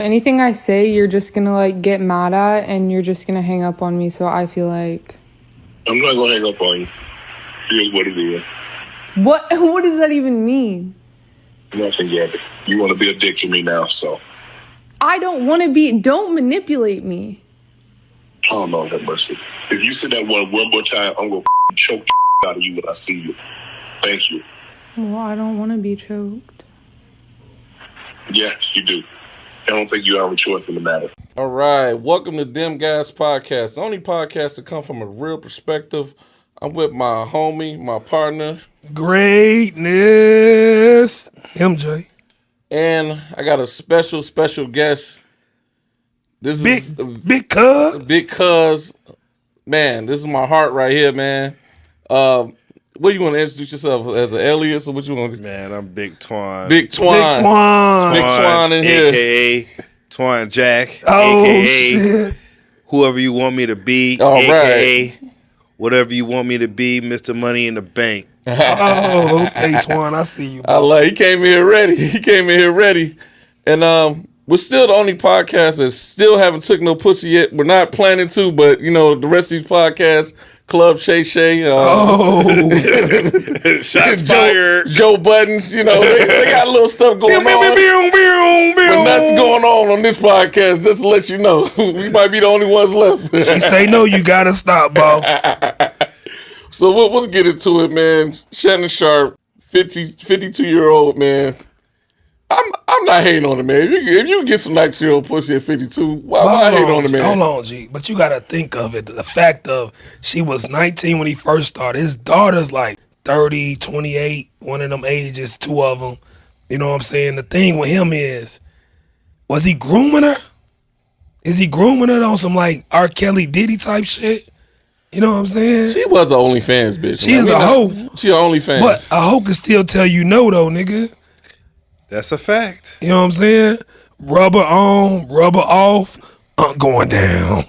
Anything I say, you're just gonna like get mad at and you're just gonna hang up on me. So I feel like I'm not gonna hang up on you. Here's what it is. what does that even mean? Nothing yet. You want to be a dick to me now, so. I don't want to be. Don't manipulate me. Oh, Lord have mercy. If you say that one more time, I'm gonna choke the out of you when I see you. Thank you. Well, I don't want to be choked. Yes, you do. I don't think you have a choice in the matter. All right, welcome to Them Guys Podcast, the only podcast that come from a real perspective. I'm with my homie, my partner. Greatness, MJ. And I got a special guest. This is Big cuz. Man, this is my heart right here, man. What you want to introduce yourself as an alias or what you want to? Man, I'm Big Twan. Big Twan in here. AKA Twan Jack. Oh, AKA shit. whoever you want me to be. All AKA whatever you want me to be, Mr. Money in the Bank. Oh, okay, Twan, I see you, bro. I like he came in here ready. And we're still the only podcast that still haven't took no pussy yet. We're not planning to, but you know, the rest of these podcasts, Club Shay Shay, Shots fired. Joe Buttons, you know, they got a little stuff going on. But nothing's going on this podcast, just to let you know. We might be the only ones left. She say no, you gotta stop, boss. So let's get into it, man. Shannon Sharpe, 52-year-old, man. I'm not hating on the man. If you get some 19-year-old pussy at 52, why I hate on the man? Hold on, G. But you gotta think of it. The fact of she was 19 when he first started. His daughter's like 30, 28, one of them ages, two of them. You know what I'm saying? The thing with him is, was he grooming her? Is he grooming her on some like R. Kelly Diddy type shit? You know what I'm saying? She was an OnlyFans bitch. She is a hoe. She an OnlyFans. But a hoe can still tell you no though, nigga. That's a fact. You know what I'm saying? Rubber on, rubber off, going down.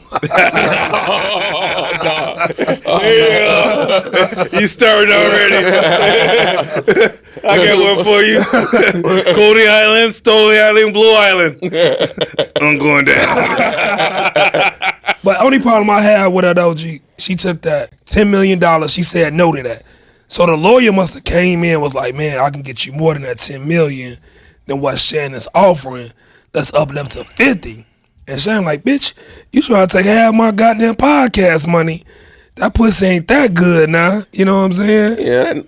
You started already. I got one for you. Coney Island, Stony Island, Blue Island. I'm going down. But only problem I had with her though, G, she took that $10 million. She said no to that. So the lawyer must have came in and was like, man, I can get you more than that $10 million than what Shannon's offering. That's up to 50. And Shannon like, bitch, you trying to take half my goddamn podcast money. That pussy ain't that good now. You know what I'm saying? Yeah,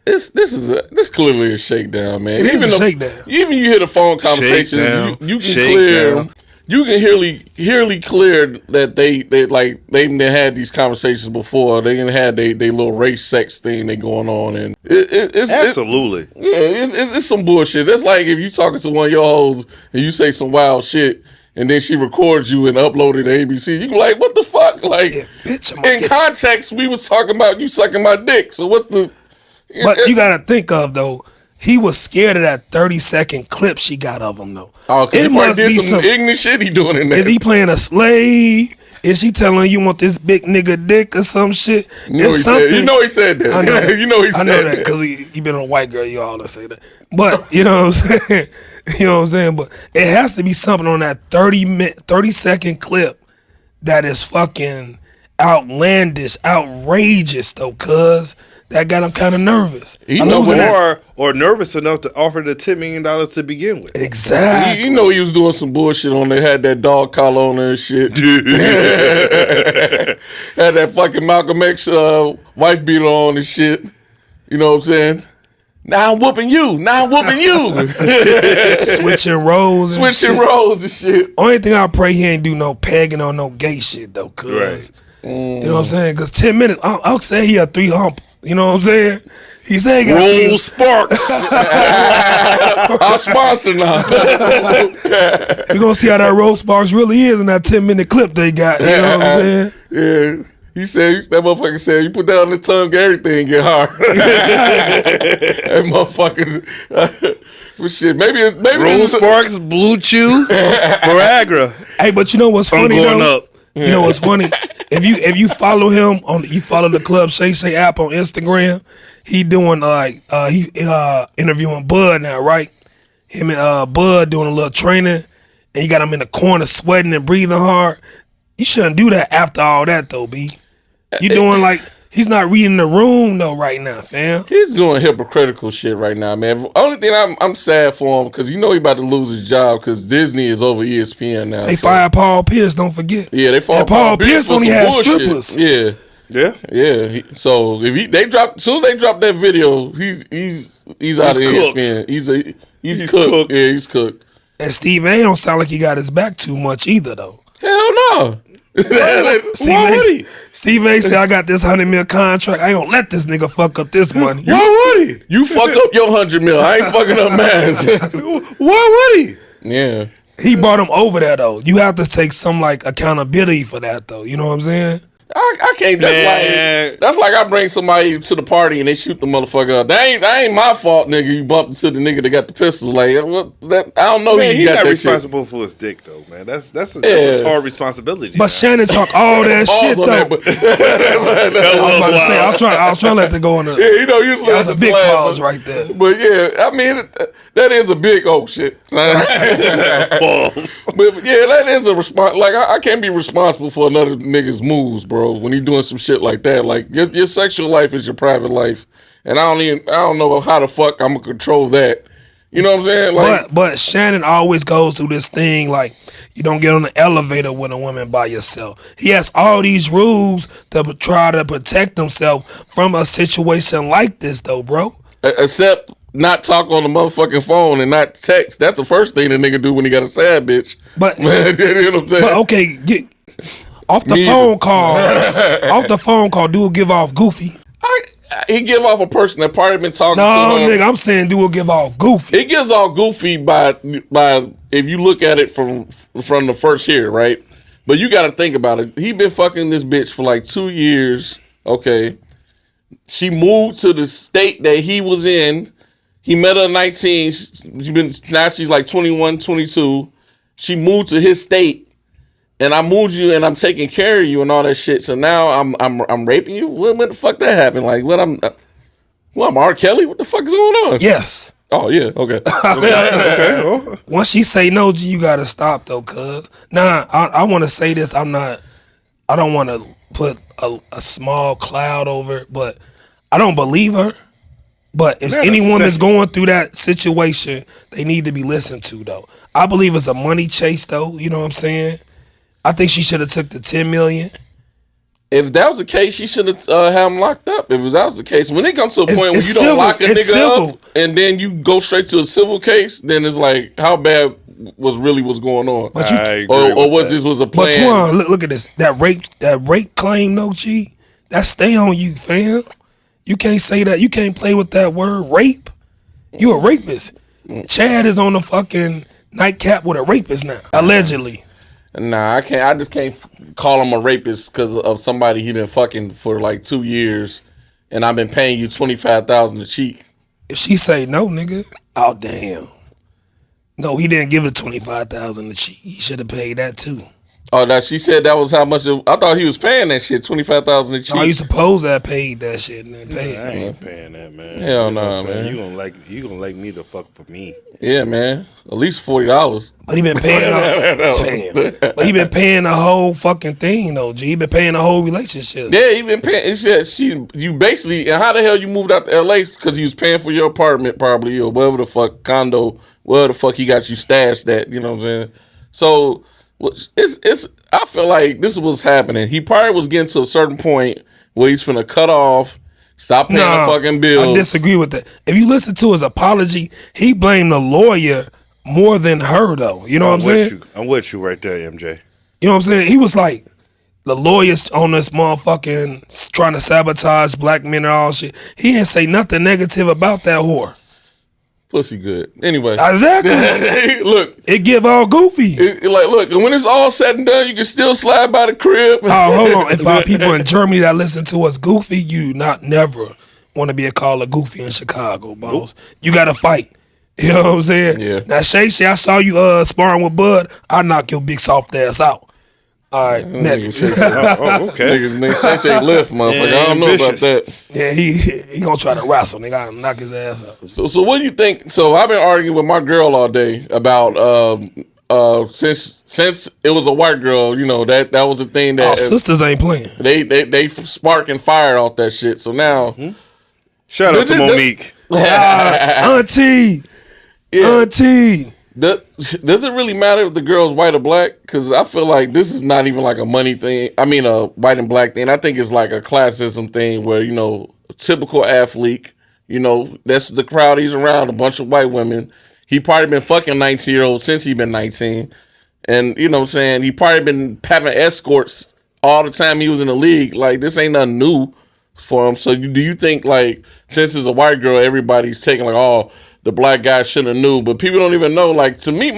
this clearly a shakedown, man. It is a shakedown. Even you hear the phone conversations, you can clear. You can hearly clear that they had these conversations before. They didn't had they little race sex thing they going on, and it's Absolutely. It's some bullshit. That's like if you talking to one of your hoes and you say some wild shit, and then she records you and upload it to ABC. You like, what the fuck? Like, yeah, bitch, in context, we was talking about you sucking my dick. So what's the? But you gotta think of though. He was scared of that 30-second clip she got of him, though. Oh, because he might did some ignorant shit he doing in there. Is he playing a slave? Is she telling you want this big nigga dick or some shit? You know he said that. I know that. You know he said that. I know that because he been a white girl. You all that say that. But, you know what I'm saying? You know what I'm saying? But it has to be something on that 30-second clip that is fucking outlandish, outrageous, though, cuz that got him kind of nervous. Or nervous enough to offer the $10 million to begin with. Exactly. You know he was doing some bullshit on there. Had that dog collar on there and shit. Had that fucking Malcolm X wife beater on and shit. You know what I'm saying? Now I'm whooping you. Switching roles and shit. Only thing I pray he ain't do no pegging or no gay shit, though, cuz. Right. You know what I'm saying? Because 10 minutes, I'll say he had 3 humps. You know what I'm saying? He said he got Roll Sparks. Our sponsor now. You're going to see how that Roll Sparks really is in that 10-minute clip they got. You know what I'm saying? Yeah. That motherfucker said, you put that on his tongue, everything get hard. That motherfucker. Well, shit, maybe Roll Sparks, Blue Chew, Viagra. Hey, but you know what's funny, though? Up. You know what's funny? If you follow him you follow the Club Shay Shay app on Instagram, he doing interviewing Bud now, right? Him and Bud doing a little training, and you got him in the corner sweating and breathing hard. You shouldn't do that after all that though, B. You doing like he's not reading the room though right now, fam. He's doing hypocritical shit right now, man. Only thing I'm sad for him because you know he about to lose his job because Disney is over ESPN now. They fired Paul Pierce, don't forget. Yeah, they fired Paul Pierce only had strippers. Yeah. So if they drop, as soon as they drop that video, he's out of ESPN. He's cooked. Yeah, he's cooked. And Steve A don't sound like he got his back too much either though. Hell no. Steve A said, I got this $100 million contract. I ain't gonna let this nigga fuck up this money. Why would he? You fuck up your $100 million. I ain't fucking up mine. Why would he? Yeah. He brought him over there though. You have to take some like accountability for that though. You know what I'm saying? I can't. That's like I bring somebody to the party and they shoot the motherfucker up. That ain't my fault, nigga. You bumped into the nigga that got the pistol. Like, I don't know. Man, he's got not that responsible for his dick, though, man. That's a hard responsibility. But Shannon talk all that shit though. I was trying to let that go on. Yeah, you know, you that was a big pause right there. But yeah, I mean, that is a big shit. Pause. But yeah, that is a response. Like I can't be responsible for another nigga's moves, bro. When he doing some shit like that, like your sexual life is your private life, and I don't know how the fuck I'm gonna control that. You know what I'm saying? Like, but Shannon always goes through this thing like you don't get on the elevator with a woman by yourself. He has all these rules to try to protect himself from a situation like this, though, bro. Except not talk on the motherfucking phone and not text. That's the first thing the nigga do when he got a sad bitch. But you know what I'm saying? But okay, off the phone call, dude give off goofy. He give off a person that probably been talking to him. Nigga, I'm saying dude give off goofy. He gives off goofy by if you look at it from the first year, right? But you got to think about it. He been fucking this bitch for like 2 years. Okay, she moved to the state that he was in. He met her at 19. Now she's like 21, 22. She moved to his state. And I moved you, and I'm taking care of you, and all that shit. So now I'm raping you. When the fuck that happened? Like, I'm R. Kelly. What the fuck is going on? Yes. Oh yeah. Okay. Okay. Once she say no, G, you gotta stop though, cuz. Nah, I want to say this. I don't want to put a small cloud over it, but I don't believe her. But if any woman's going through that situation, they need to be listened to though. I believe it's a money chase though. You know what I'm saying? I think she should have took the $10 million. If that was the case, she should have had him locked up. If that was the case, when it comes to a point where you don't lock a nigga up and then you go straight to a civil case, then it's like how bad was going on? But this was a plan? But Twan, look at this. That rape claim, no G, that stay on you, fam. You can't say that. You can't play with that word rape. You a rapist. Chad is on the fucking nightcap with a rapist now, allegedly. Nah, I can't. I just can't call him a rapist because of somebody he been fucking for like 2 years, and I've been paying you $25,000 to cheat. If she say no, nigga, oh damn. No, he didn't give her $25,000 to cheat. He should have paid that too. Oh, that she said that was how much? I thought he was paying that shit, $25,000 to cheat. No, you supposed to have paid that shit and then paid. I ain't paying that, man. Hell no, man. You gonna like me to fuck for me? Yeah, man. At least $40. But he been paying. But he been paying the whole fucking thing though. G, he been paying the whole relationship. Yeah, he been paying. He said you basically. And how the hell you moved out to LA? Because he was paying for your apartment probably or whatever the fuck condo, where the fuck he got you stashed at. You know what I'm saying? So it's. I feel like this is what's happening. He probably was getting to a certain point where he's finna cut off, stop paying the fucking bills. I disagree with that. If you listen to his apology, he blamed the lawyer more than her, though. You know what I'm saying? I'm with you right there, MJ. You know what I'm saying? He was like, the lawyer's on this motherfucking trying to sabotage black men and all shit. He didn't say nothing negative about that whore. Pussy good. Anyway. Exactly. Look. It give all goofy. Look, when it's all said and done, you can still slide by the crib. Oh, hold on. If our people in Germany that listen to us goofy, you never want to be a caller goofy in Chicago, boss. Nope. You got to fight. You know what I'm saying? Yeah. Now, Shay, I saw you sparring with Bud. I knock your big soft ass out. All right, next. Okay. Nigga Shay lift, motherfucker. I don't know about that. Yeah, he gonna try to wrestle. Nigga, I knock his ass out. So what do you think? So I've been arguing with my girl all day about since it was a white girl, you know, that was the thing that sisters ain't playing. They spark and fire off that shit. So now, shout out to Monique, auntie. Does it really matter if the girl's white or black? Because I feel like this is not even like a money thing. I mean, a white and black thing. I think it's like a classism thing where, you know, a typical athlete, you know, that's the crowd he's around, a bunch of white women. He probably been fucking 19-year-olds since he been 19. And, you know what I'm saying, he probably been having escorts all the time he was in the league. Like, this ain't nothing new for him. So do you think, like, since it's a white girl, everybody's taking like, oh, the black guy should have knew, but people don't even know. Like, to me,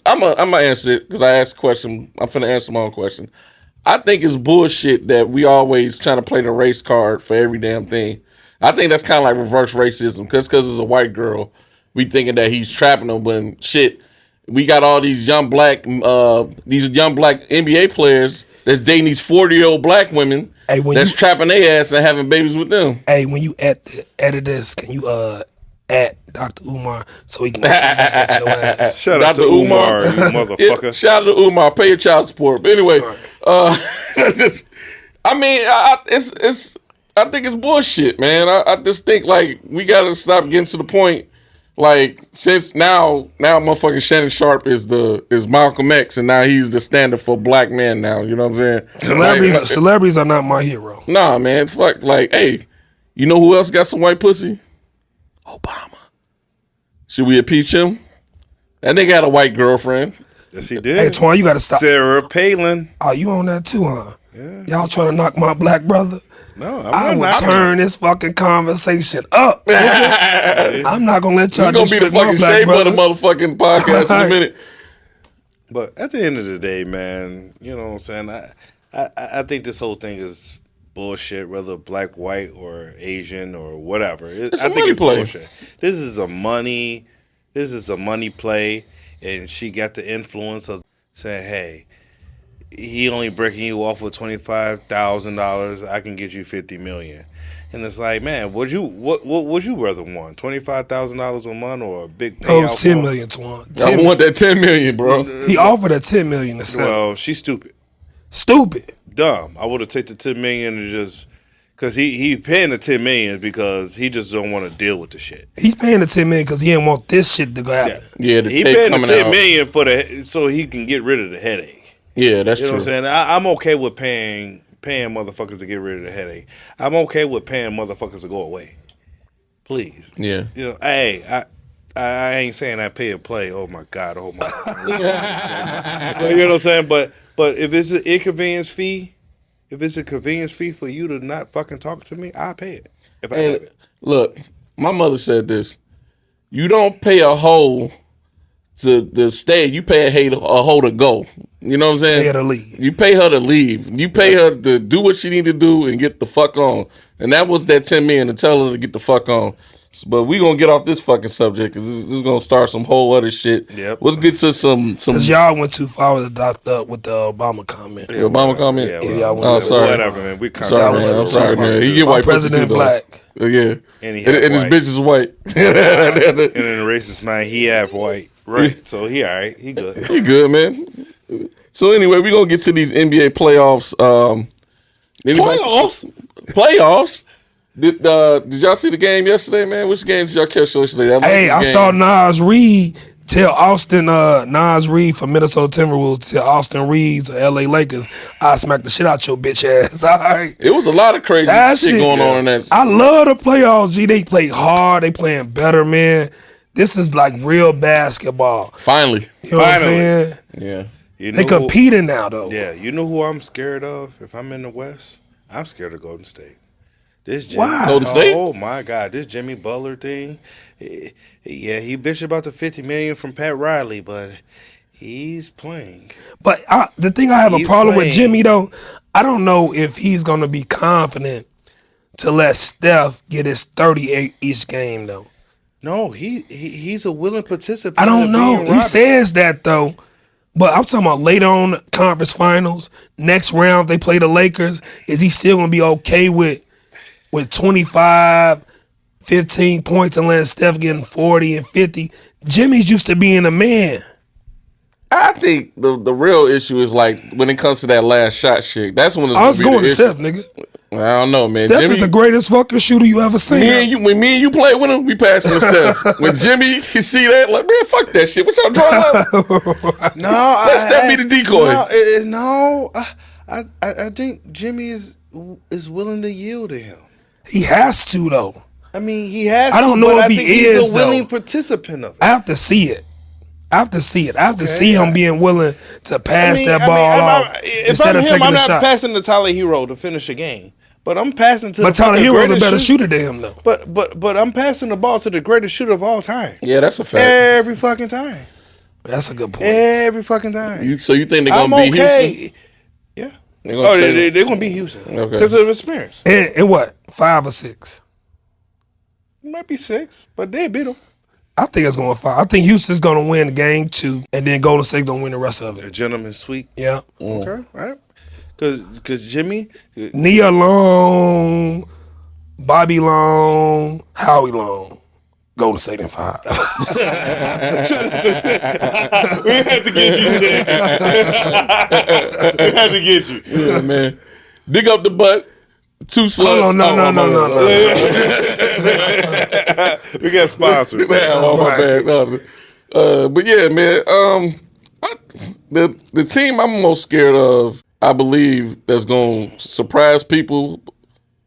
I'm gonna answer it because I asked a question. I'm finna answer my own question. I think it's bullshit that we always trying to play the race card for every damn thing. I think that's kind of like reverse racism because it's a white girl, we thinking that he's trapping them. But shit, we got all these young black NBA players that's dating these 40-year-old black women that's trapping their ass and having babies with them. Hey, when you edit this, can you at Dr. Umar so he can at your ass? Shout out to Umar, you motherfucker. Yeah, shout out to Umar. Pay your child support. But anyway, I mean, I think it's bullshit, man. I just think like we gotta stop getting to the point. Like, since now motherfucking Shannon Sharpe is Malcolm X, and now he's the standard for black men now. You know what I'm saying? Celebrities are not my hero. Nah, man. Fuck. Like, hey, you know who else got some white pussy? Obama. Should we impeach him? That nigga had a white girlfriend. Yes, he did. Hey, Twan, you gotta stop. Sarah Palin. Oh, you on that too, huh? Yeah. Y'all trying to knock my black brother? No, I would turn this fucking conversation up. I'm not gonna let y'all. You're gonna be the fucking shade brother motherfucking podcast in a minute. But at the end of the day, man, you know what I'm saying? I think this whole thing is bullshit, whether black, white, or Asian or whatever. I think it's bullshit. This is a money play, and she got the influence of saying, hey, he only breaking you off with $25,000. I can get you $50 million, and it's like, man, what would you rather want? $25,000 a month or a big payout? Oh, $10 million, Twan. I want that $10 million, bro. He offered a $10 million to sell. Well, she's stupid. Dumb. I would have taken the $10 million and just because he paying the $10 million because he just don't want to deal with the shit. He's paying the $10 million because he didn't want this shit to go happen. Yeah, he paying the $10 million so he can get rid of the headache. Yeah, that's true. You know what I'm saying? I'm okay with paying motherfuckers to get rid of the headache. I'm okay with paying motherfuckers to go away. Please. Yeah. You know, hey, I ain't saying I pay a play. Oh my God. You know what I'm saying? But if it's an inconvenience fee, for you to not fucking talk to me, I'll pay it. If I have it. Look, my mother said this. You don't pay a hoe to stay. You pay a hoe to go. You know what I'm saying? Pay her to leave. You pay her to leave. You pay her to do what she need to do and get the fuck on. And that was that $10 million to tell her to get the fuck on. But we gonna get off this fucking subject because this is gonna start some whole other shit. Yep. Let's get to some. Because y'all went too far with the Obama comment. The Obama comment. Yeah, y'all went. Oh, sorry. Whatever, man. Sorry, man. I'm sorry, man. He get white president black. Yeah, and his bitch is white. And in the racist mind, he half white. Right. So he all right. He good. He good, man. So anyway, we gonna get to these NBA playoffs. Playoffs. Did y'all see the game yesterday, man? Which game did y'all catch yesterday? Hey, I saw Nas Reed tell Nas Reed from Minnesota Timberwolves tell Austin Reeves of LA Lakers, I smacked the shit out your bitch ass. All right. It was a lot of crazy shit going on in that. I love the playoffs, G. They play hard. They playing better, man. This is like real basketball. Finally. You know what I'm saying? Yeah. They competing now, though. Yeah. You know who I'm scared of if I'm in the West? I'm scared of Golden State. Golden State? Oh my God, this Jimmy Butler thing. Yeah, he bitched about the $50 million from Pat Riley, but he's playing. But the thing I have a problem with Jimmy though, I don't know if he's gonna be confident to let Steph get his 38 each game though. No, he's a willing participant. I don't know. He says that though. But I'm talking about later on conference finals, next round they play the Lakers. Is he still gonna be okay with 25, 15 points unless Steph getting 40 and 50. Jimmy's used to being a man. I think the real issue is like when it comes to that last shot shit. That's when it's I was going to issue. Steph, nigga. I don't know, man. Steph Jimmy, is the greatest fucking shooter you ever seen. When me and you played with him, we passing to Steph. When Jimmy can see that, like, man, fuck that shit. What y'all drawing up? No, let Steph be the decoy. I think Jimmy is willing to yield to him. He has to though. I mean, he has. I don't know if he's a willing participant of it. I have to see it. I have to see him being willing to pass that ball off instead of taking a shot. I'm not passing to Tyler Hero to finish a game, but I'm passing to. But Tyler Hero's a better shooter than him, though. But I'm passing the ball to the greatest shooter of all time. Yeah, that's a fact. Every fucking time. That's a good point. Every fucking time. So you think they're gonna beat Houston? Yeah. They're gonna beat Houston because of experience. And what? 5 or 6? It might be 6, but they beat them. I think it's going to 5. I think Houston's going to win game 2, and then Golden State going to win the rest of it. A gentleman's sweep. Yeah. Okay. All right. Because Jimmy, Nia Long, Bobby Long, Howie Long. Golden State in 5. We had to get you, shit. We had to get you. Yeah, man. Dig up the butt. 2 sluts. Oh, no. We got sponsors. My bad. But yeah, man. The team I'm most scared of, I believe, that's going to surprise people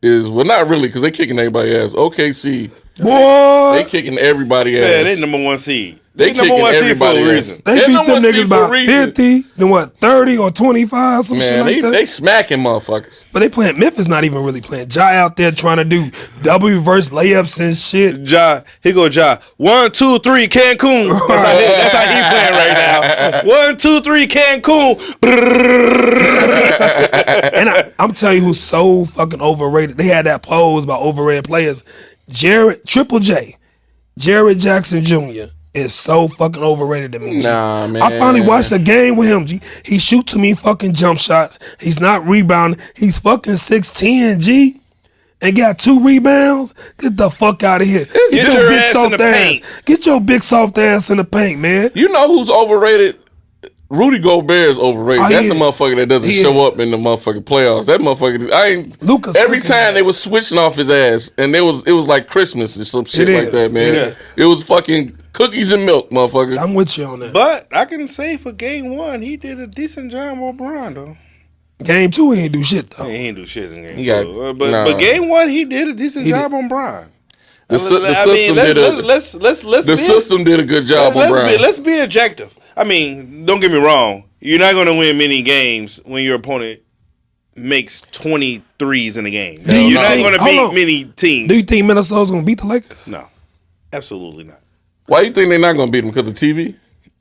is, well, not really, because they kicking everybody ass. OKC. Boy. They kicking everybody ass. Yeah, they number 1 seed. They number 1 seed for a reason. They beat them niggas by 50, then what, 30 or 25, some shit like that. They smacking motherfuckers. But they playing, Memphis not even really playing. Ja out there trying to do double reverse layups and shit. Ja, here go Ja. 1, 2, 3, Cancun. That's how he playing right now. 1, 2, 3, Cancun. And I'm telling you who's so fucking overrated. They had that pose about overrated players. Triple J, Jared Jackson Jr. is so fucking overrated to me. G. Nah, man. I finally watched a game with him, G. He shoot to me fucking jump shots. He's not rebounding. He's fucking 6'10", G. And got 2 rebounds. Get the fuck out of here. Get your big soft ass. Get your big soft ass in the paint, man. You know who's overrated? Rudy Gobert is overrated. That's a motherfucker that doesn't show up in the motherfucking playoffs. That motherfucker, Lucas every time they was switching off his ass, and it was like Christmas or some shit like that, man. It was fucking cookies and milk, motherfucker. I'm with you on that. But I can say for game 1, he did a decent job on LeBron, though. Game 2, he ain't do shit, though. He ain't do shit in game 2. But game 1, he did a decent job on Bron. The system did a good job on Brown. Let's be objective. I mean, don't get me wrong. You're not going to win many games when your opponent makes 23s in a game. You're not going to beat many teams. Do you think Minnesota's going to beat the Lakers? No, absolutely not. Why do you think they're not going to beat them? Because of TV?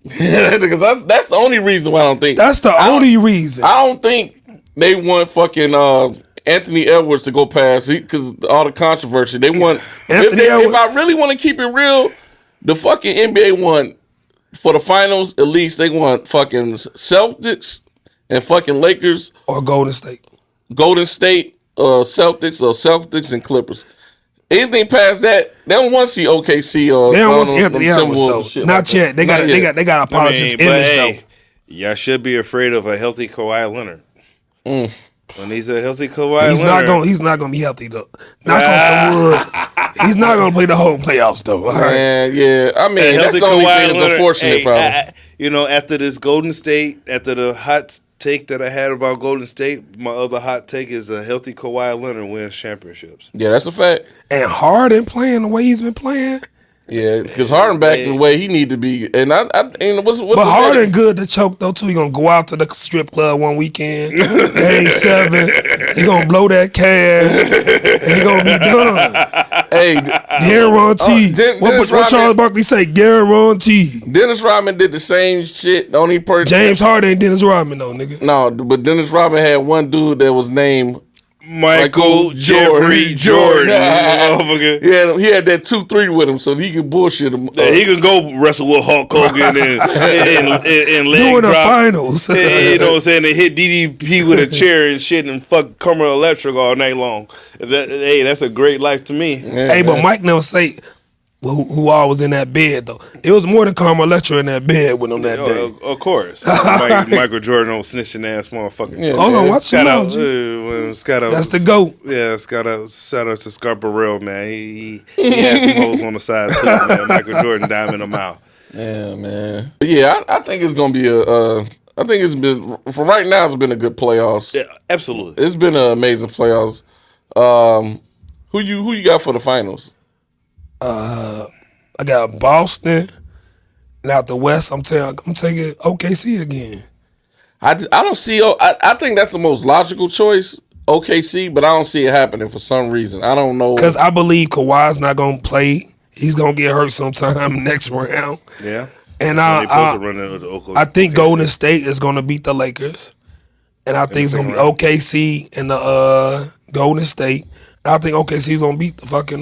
Because that's the only reason why I don't think. That's the only reason. I don't think they want fucking Anthony Edwards to go past because all the controversy. They want if I really want to keep it real, the fucking NBA want for the finals at least they want fucking Celtics and fucking Lakers or Golden State, Celtics and Clippers. Anything past that, they don't want to see OKC or they don't want to see Anthony Edwards though. Not yet. They got a politics image though. Y'all should be afraid of a healthy Kawhi Leonard. When he's a healthy Kawhi Leonard, he's not gonna be healthy though. Knock on some wood. He's not gonna play the whole playoffs though. Man, yeah. I mean, that's the only thing that's unfortunate, probably. After this Golden State, after the hot take that I had about Golden State, my other hot take is a healthy Kawhi Leonard wins championships. Yeah, that's a fact. And Harden playing the way he's been playing. Yeah, because Harden back the way he need to be, and what's but Harden good to choke though too. He gonna go out to the strip club one weekend, Game 7. He gonna blow that cash, and he gonna be done. Hey, guaranteed. What Charles Barkley say? Guaranteed. Dennis Rodman did the same shit. The only person James Harden ain't Dennis Rodman though, nigga. No, but Dennis Rodman had one dude that was named Michael Jeffrey Jordan. Yeah, he had that 2-3 with him, so he could bullshit him. He could go wrestle with Hulk Hogan and leg doing drop. The finals. You know what I'm saying? They hit DDP with a chair and shit and fuck Carmel Electric all night long. That's a great life to me. Yeah, hey, but Mike never say who all was in that bed though. It was more than Carmel Electra in that bed with him that day. Of course. Michael Jordan, old snitching ass motherfucker. Yeah, hold on, watch your mouth. That's the GOAT. Yeah, shout out to Scarborough, man. He had some hoes on the side too, man. Michael Jordan diamond him out. Yeah, man. But yeah, I think it's gonna be I think it's been for right now. It's been a good playoffs. Yeah, absolutely. It's been an amazing playoffs. Who you got for the finals? I got Boston, and out the West, I'm taking OKC again. I don't see. I think that's the most logical choice, OKC, but I don't see it happening for some reason. I don't know, because I believe Kawhi's not gonna play. He's gonna get hurt sometime next round. Yeah, and I think Golden State is gonna beat the Lakers, and I think it's gonna be OKC and the Golden State. And I think OKC's gonna beat the fucking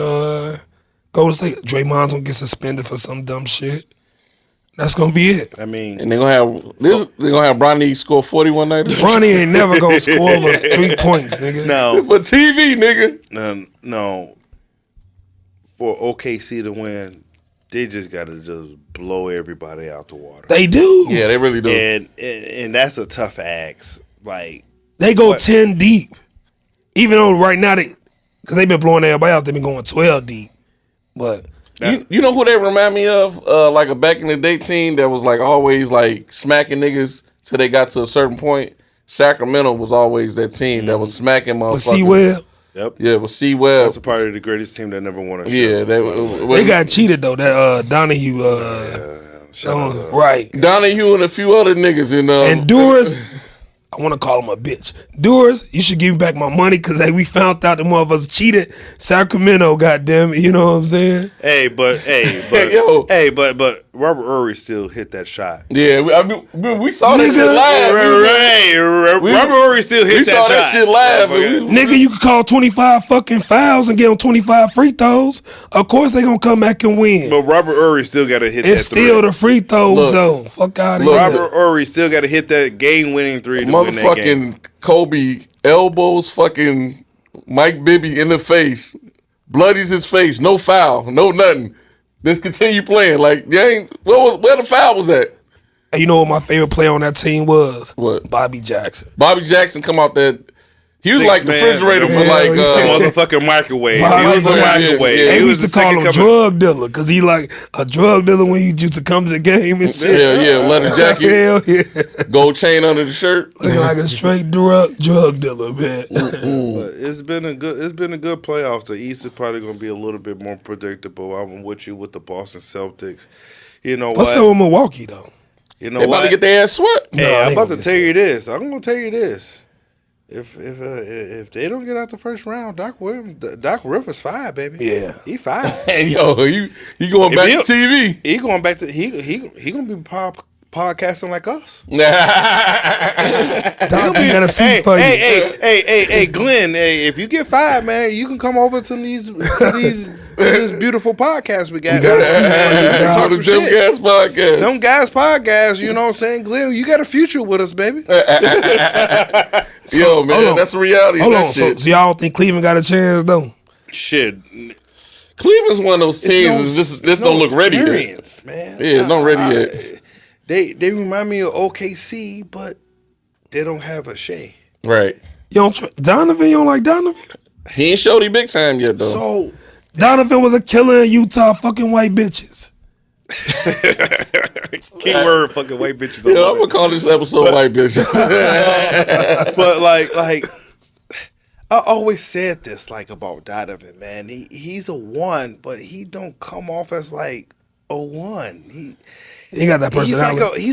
Golden State. Draymond's gonna get suspended for some dumb shit. That's gonna be it. I mean, and they're gonna have Bronny score 41 night. Bronny ain't never gonna score over 3 points, nigga. No, for TV, nigga. No. For OKC to win, they just gotta just blow everybody out the water. They do. Yeah, they really do. And that's a tough ask. Like they go 10 deep, even though right now because they've been blowing everybody out, they've been going 12 deep. But you know who they remind me of? Like a back in the day team that was like always like smacking niggas till they got to a certain point. Sacramento was always that team that was smacking motherfuckers. With C-Webb? Yep. Yeah, with C-Webb. That's a part of the greatest team that never won a shit. Yeah, they got cheated though. That Donahue. Right. Donahue and a few other niggas and Doers. I want to call him a bitch. Doers, you should give me back my money because we found out the motherfuckers cheated. Sacramento, goddamn it, you know what I'm saying? But Robert Horry still hit that shot. Yeah, we saw that shit live. Robert Horry still hit that shot. We saw that shit live. Nigga, you could call 25 fucking fouls and get them 25 free throws. Of course they gonna come back and win. But Robert Horry still got to hit that. It's still the free throws though. Fuck out of here. Robert Horry still got to hit that game-winning three to win that game. Motherfucking Kobe elbows fucking Mike Bibby in the face. Bloodies his face. No foul. No nothing. Just continue playing. Like, where the foul was at? And you know what my favorite player on that team was? What? Bobby Jackson. Bobby Jackson come out that. He was like the refrigerator for like motherfucking microwave. He was a microwave. They used to call him drug dealer because he like a drug dealer when he used to come to the game and shit. Yeah, leather jacket. Hell yeah. Gold chain under the shirt. Looking like a straight drug dealer, man. But it's been a good playoff. The East is probably gonna be a little bit more predictable. I'm with you with the Boston Celtics. You know what's up with Milwaukee though? You know they about to get their ass swept. Hey, I'm about to tell you this. I'm gonna tell you this. If they don't get out the first round, Doc Rivers fired, baby. Yeah, he fired. Hey, yo, he going back to TV. He going back to he gonna be podcasting like us. Doc, you gotta see for you. Hey, Glenn. Hey, if you get fired, man, you can come over to this beautiful podcast we got. You gotta see them guys podcast. Them guys podcast. You know what I'm saying, Glenn? You got a future with us, baby. Yo, man, that's the reality. Hold on. So y'all don't think Cleveland got a chance though? Shit. Cleveland's one of those teams. This don't look ready yet, man. Yeah, not ready yet. They remind me of OKC, but they don't have a Shea. Right. Donovan, you don't like Donovan? He ain't showed big time yet, though. So Donovan was a killer in Utah, fucking white bitches. Keyword fucking white bitches. Yeah, I'm gonna call this episode white bitches. But like I always said this like about Donovan, man. He's a 1, but he don't come off as like a 1. He got that personality.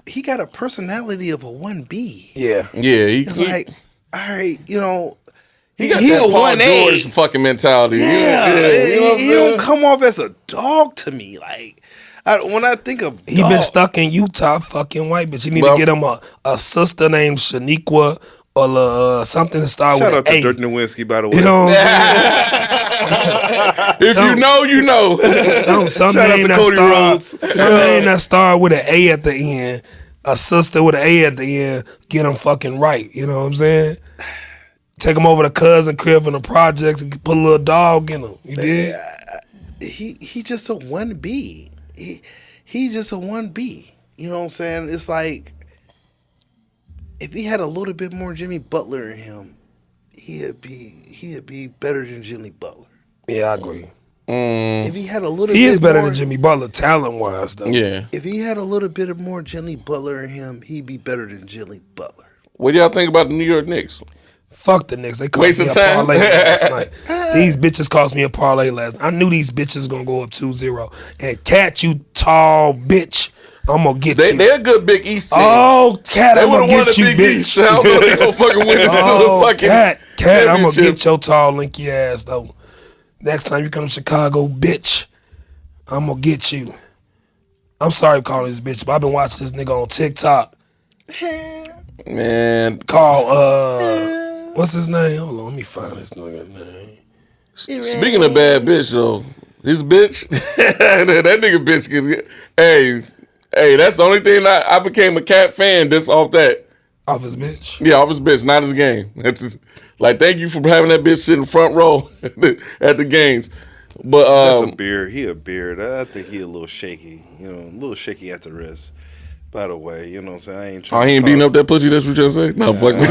He got a personality of a 1B. Yeah. Yeah. It's like, all right, you know, he got that Paul 1A. George fucking mentality. Yeah. He don't come off as a dog to me. Like, when I think of he been stuck in Utah, fucking white bitch. You need to get him a sister named Shaniqua or something to start with. Shout out to Dirk Nowitzki, by the way. You know what if you know, you know. Some name that start with an A at the end, a sister with an A at the end, get them fucking right. You know what I'm saying? Take them over to cousin crib in the projects and put a little dog in them. You did? he just a 1B. He just a 1B. You know what I'm saying? It's like if he had a little bit more Jimmy Butler in him, he'd be better than Jimmy Butler. Yeah, I agree. If he had a little, he is better than Jimmy Butler talent wise, though. Yeah. If he had a little bit of more Jimmy Butler in him, he'd be better than Jimmy Butler. What do y'all think about the New York Knicks? Fuck the Knicks. They cost me a parlay last night. These bitches cost me a parlay last night. I knew these bitches gonna go up 2-0. And Cat, you tall bitch, I'm gonna get you. They're a good Big East team. Oh, Cat, I'm gonna get you, bitch. East. I don't know if they gonna fucking win this fucking Cat, I'm gonna get your tall, linky ass, though. Next time you come to Chicago, bitch, I'm gonna get you. I'm sorry for calling this bitch, but I've been watching this nigga on TikTok. Man. Call, what's his name? Hold on, let me find this nigga name. Speaking of bad bitch, though, his bitch, that nigga bitch can get, hey, that's the only thing I became a Cat fan just off that. Off his bitch? Yeah, off his bitch, not his game. Like, thank you for having that bitch sit in front row at the games. But that's a beard. He a beard. I think he a little shaky. You know, a little shaky at the wrist. By the way, you know what I'm saying? I ain't trying he ain't beating up that pussy, that's what you're saying? No, fuck me.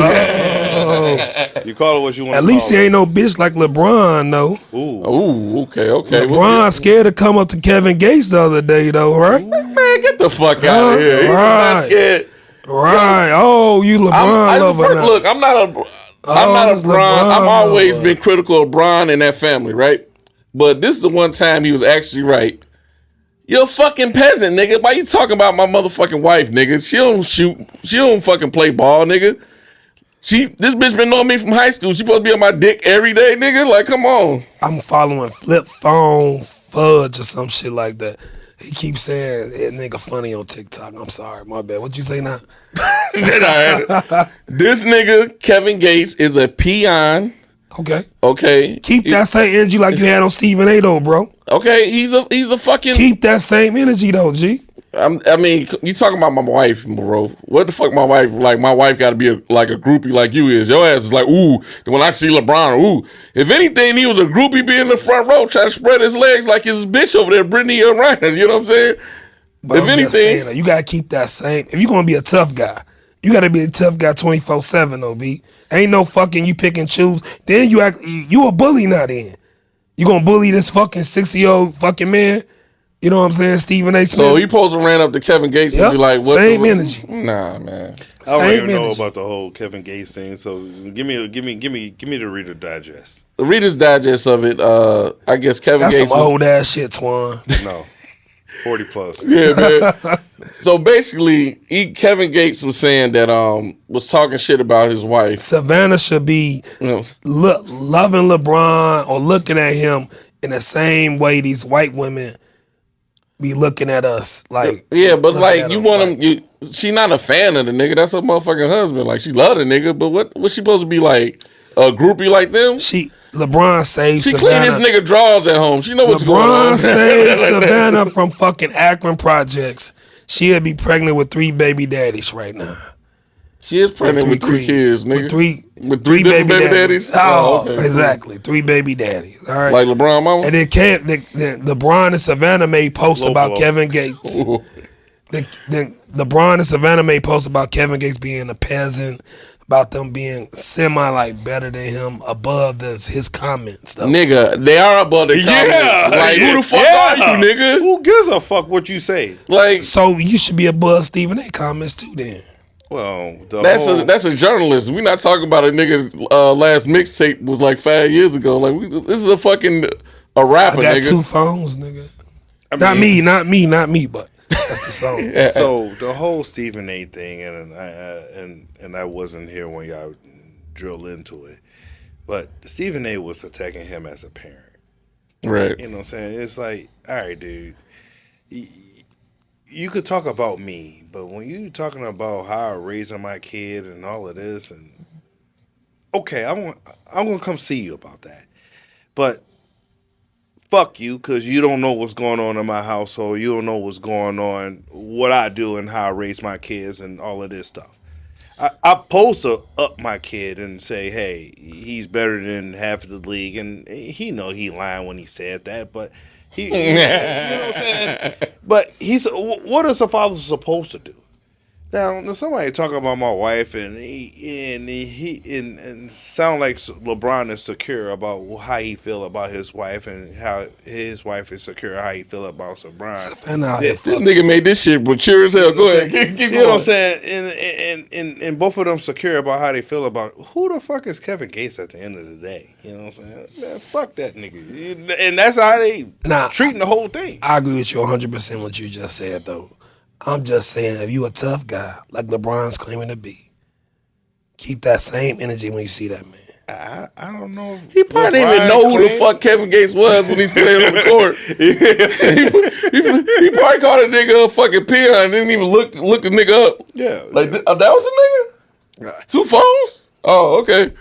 You call it what you want to call it. At least he ain't no bitch like LeBron, though. Ooh, okay. LeBron scared to come up to Kevin Gates the other day, though, right? Man, get the fuck out of here. He's not scared. Right. Oh, you LeBron lover now. Look, I'm not a Bron. I've always been critical of Bron and that family, right? But this is the one time he was actually right. You're a fucking peasant, nigga. Why you talking about my motherfucking wife, nigga? She don't shoot. She don't fucking play ball, nigga. This bitch been knowing me from high school. She supposed to be on my dick every day, nigga. Like, come on. I'm following Flip Phone Fudge or some shit like that. He keeps saying that nigga funny on TikTok. I'm sorry, my bad. What you say now? This nigga, Kevin Gates, is a peon. Okay. Keep that same energy like you had on Stephen A. though, bro. Okay, he's a fucking. Keep that same energy though, G. I mean, you talking about my wife, bro? What the fuck, my wife? Like, my wife got to be like a groupie like you is. Your ass is like, ooh. When I see LeBron, ooh. If anything, he was a groupie, be in the front row, trying to spread his legs like his bitch over there, Brittany Ryan. You know what I'm saying? But if anything, saying, you gotta keep that same. If you gonna be a tough guy, you gotta be a tough guy 24/7. Though, B. Ain't no fucking you pick and choose. Then you a bully now. Then you gonna bully this fucking 60-year-old fucking man. You know what I'm saying, Stephen A. Smith. So he supposed to ran up to Kevin Gates and be like, "What?" Same energy. Nah, man. I don't even know about the whole Kevin Gates thing. So give me the Reader Digest. The Reader's Digest of it. I guess Kevin Gates. That's some old ass shit, Twan. No, 40 plus. Yeah, man. So basically, Kevin Gates was saying that was talking shit about his wife. Savannah should be loving LeBron or looking at him in the same way these white women be looking at us. Like, yeah, but like you want him. She not a fan of the nigga. That's her motherfucking husband. Like, she love the nigga, but what's she supposed to be like? A groupie like them? LeBron saved Savannah. She clean his nigga drawers at home. She know what's going on. LeBron saved Savannah from fucking Akron projects. She'll be pregnant with 3 baby daddies right now. She is pregnant with 3 kids, nigga. With three baby daddies. Oh, okay. Exactly. 3 baby daddies. All right. Like LeBron mama? And then LeBron and Savannah made posts about Kevin Gates. Then LeBron and Savannah made posts about Kevin Gates being a peasant, about them being like better than him, above his comments. Though. Nigga, they are above the comments. Like, who the fuck are you, nigga? Who gives a fuck what you say? Like, so you should be above Stephen A. comments too, then. Well, that's a journalist. We not talking about a nigga. Last mixtape was like 5 years ago. Like, this is a fucking a rapper. I got nigga. 2 phones, nigga. I mean, not me, but that's the song. Yeah. So the whole Stephen A. thing, and I wasn't here when y'all drilled into it, but Stephen A. was attacking him as a parent. Right. You know what I'm saying? It's like, all right, dude. You could talk about me, but when you talking about how I'm raising my kid and all of this, and okay, I'm gonna come see you about that, but fuck you, because you don't know what's going on in my household. You don't know what's going on, what I do and how I raise my kids and all of this stuff. I post up my kid and say, hey, he's better than half of the league, and he know he lying when he said that, but You know what I'm saying? But what is a father supposed to do? Now somebody talking about my wife and he sound like LeBron is secure about how he feel about his wife and how his wife is secure how he feel about LeBron. This nigga made this shit mature as hell. Go ahead, keep going. You know what I'm saying? And both of them secure about how they feel about who the fuck is Kevin Gates at the end of the day. You know what I'm saying? Man, fuck that nigga. And that's how they treating the whole thing. I agree with you 100% what you just said though. I'm just saying, if you a tough guy, like LeBron's claiming to be, keep that same energy when you see that man. I don't know. He probably didn't even know who the fuck Kevin Gates was when he's playing on the court. he probably called a nigga a fucking peon and didn't even look the nigga up. Yeah. Like, that was a nigga? 2 phones? Oh, okay.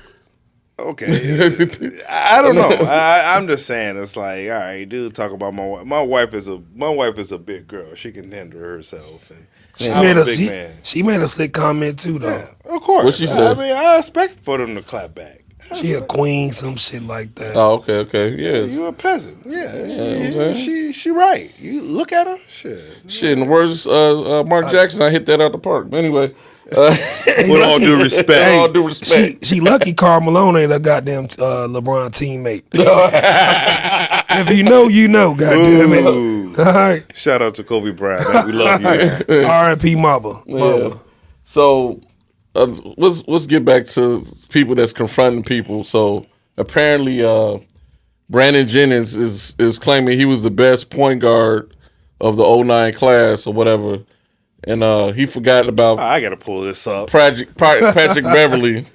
Okay, I don't know. I'm just saying, it's like, all right, dude, talk about my wife. My wife is a big girl. She can handle herself, and she made a slick comment too, though. Yeah, of course. What she said? I mean, I expect for them to clap back. She a queen, some shit like that. Oh, okay, yeah. You a peasant, yeah. She right. You look at her, shit. In the words Mark Jackson, I hit that out the park. But anyway. With all due respect. She lucky Karl Malone ain't a goddamn LeBron teammate. If you know, you know, goddamn it. All right. Shout out to Kobe Bryant. Man. We love you. R.I.P. Mamba. Yeah. So let's get back to people that's confronting people. So apparently Brandon Jennings is claiming he was the best point guard of the 09 class or whatever. And he forgot about. I gotta pull this up. Patrick Beverly.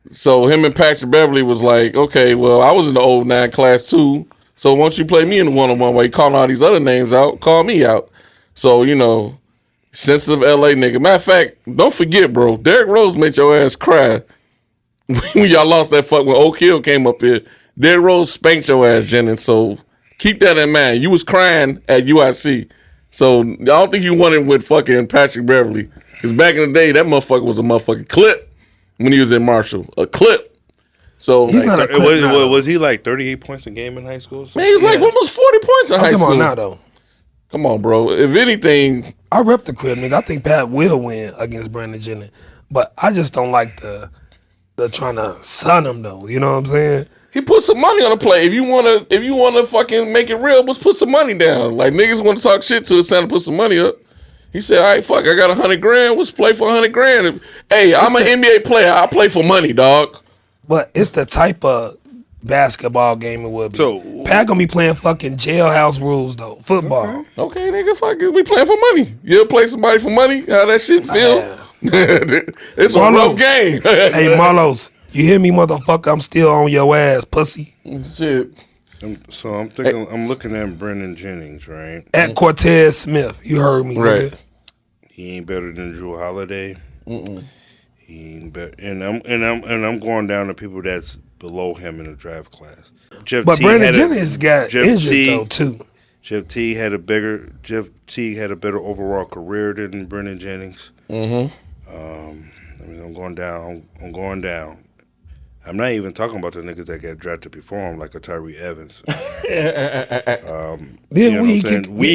So him and Patrick Beverly was like, okay, well, I was in the 09 class too. So once you play me in the 1-on-1 while you calling all these other names out, call me out. So, you know, sensitive LA nigga. Matter of fact, don't forget, bro, Derrick Rose made your ass cry when y'all lost that fuck when Oak Hill came up here. Derrick Rose spanked your ass, Jennings. So keep that in mind. You was crying at UIC. So I don't think you won it with fucking Patrick Beverly. Because back in the day, that motherfucker was a motherfucking clip when he was in Marshall. A clip. So he's not a clip now. Was he like 38 points a game in high school? Man, he was like almost 40 points in high school. Come on now, though. Come on, bro. If anything... I rep the crib, nigga. I think Pat will win against Brandon Jennings. But I just don't like the trying to sun him, though. You know what I'm saying? He put some money on the play. If you wanna fucking make it real, let's put some money down. Like niggas want to talk shit to us, to put some money up. He said, all right, fuck, I got $100,000. Let's play for $100,000. Hey, I'm an NBA player. I play for money, dog. But it's the type of basketball game it would be. So, Pat gonna be playing fucking jailhouse rules though. Football. Okay, nigga, fuck it. We playing for money. You ever play somebody for money? How that shit feel? It's a rough game. Hey, Marlos, you hear me, motherfucker? I'm still on your ass, pussy. Shit. So I'm thinking, I'm looking at Brandon Jennings, right? At Cortez Smith, you heard me, right? Nigga. He ain't better than Drew Holiday. He ain't better, and I'm going down to people that's below him in the draft class. But Brandon Jennings got injured though too. Jeff T had a better overall career than Brandon Jennings. I mean, I'm going down. I'm not even talking about the niggas that got drafted before him, like a Tyree Evans. We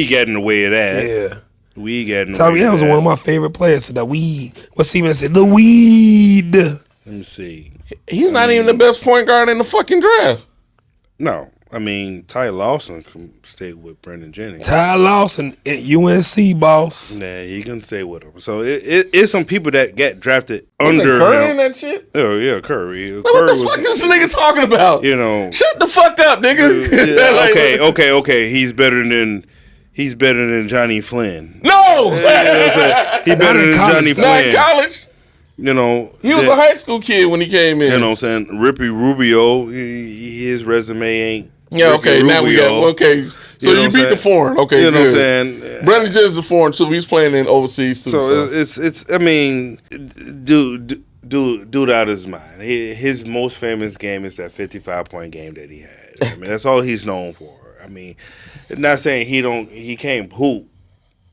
get in the way of that. Yeah. We get in the Tyree way Evans of was one of my favorite players. So that weed. What's Steven said? The weed. Let me see. He's not even the best point guard in the fucking draft. No. I mean, Ty Lawson can stay with Brandon Jennings. Ty Lawson at UNC, boss. Nah, he can stay with him. So it's some people that get drafted under Curry him. and that shit? Oh, yeah, Curry. Like, what the fuck is this nigga talking about? You know. Shut the fuck up, nigga. Okay. He's better than Johnny Flynn. No! He's better than Johnny Flynn. Not in college. You know, he was a high school kid when he came in. You know what I'm saying? Rippy Rubio, his resume ain't. Yeah, okay. Rubio. Now we got So you beat the foreign. Okay, you know good. What I'm saying? Brandon Jennings is a foreign too. He's playing in overseas too. So it's. I mean, dude out of his mind. His most famous game is that 55-point game that he had. I mean, that's all he's known for. I mean, not saying he can't hoop.